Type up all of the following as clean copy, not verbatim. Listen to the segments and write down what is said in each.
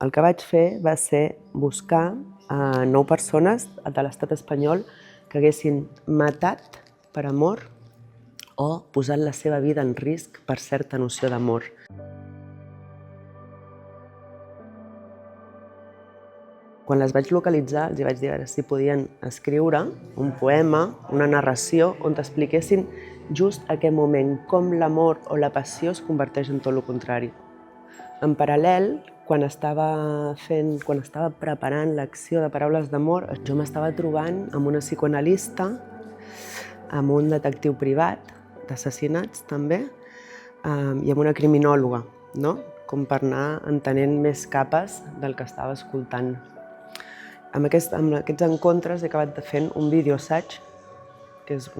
El que vaig fer va ser buscar 9 persones de l'estat espanyol que haguessin matat per amor o posat la seva vida en risc per certa noció d'amor. Quan les vaig localitzar, els vaig dir si podien escriure un poema, una narració, on t'expliquessin just a què moment, com l'amor o la passió es converteix en tot el contrari. En paral·lel, quan estava preparant l'acció de Paraules d'amor, jo m'estava trobant amb una psicoanalista, amb un detectiu privat, d'assassinats també, i amb una criminòloga, no? Com per anar entenent més capes del que estava escoltant. Amb aquests encontres he acabat fent un videoassaig, que es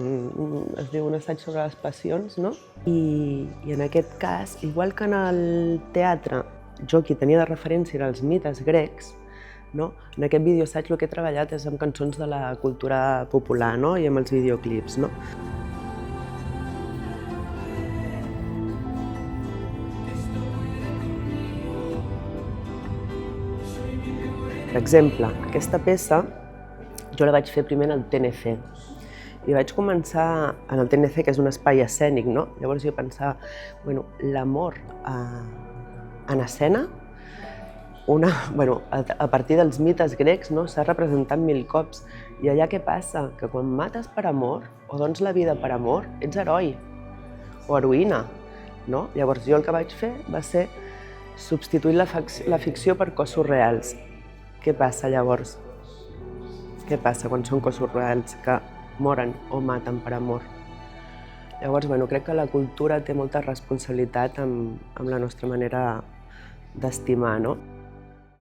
diu un assaig sobre les passions, no? I en aquest cas, igual que en el teatre, jo qui tenia de referència eren els mites grecs, no? En aquest videoassaig el que he treballat és amb cançons de la cultura popular, no? I amb els videoclips, no? Per exemple, aquesta peça jo la vaig fer primer en el TNC. I vaig començar en el TNC, que és un espai escènic, no? Llavors jo pensava, bueno, l'amor en escena, a partir dels mites grecs, no? S'ha representat 1000 cops. I allà què passa? Que quan mates per amor, o dones la vida per amor, ets heroi o heroïna, no? Llavors jo el que vaig fer va ser substituir la ficció per cossos reals. Què passa llavors? Què passa quan són cossos reals que moren o maten per amor? Llavors, crec que la cultura té molta responsabilitat amb la nostra manera d'estimar, no?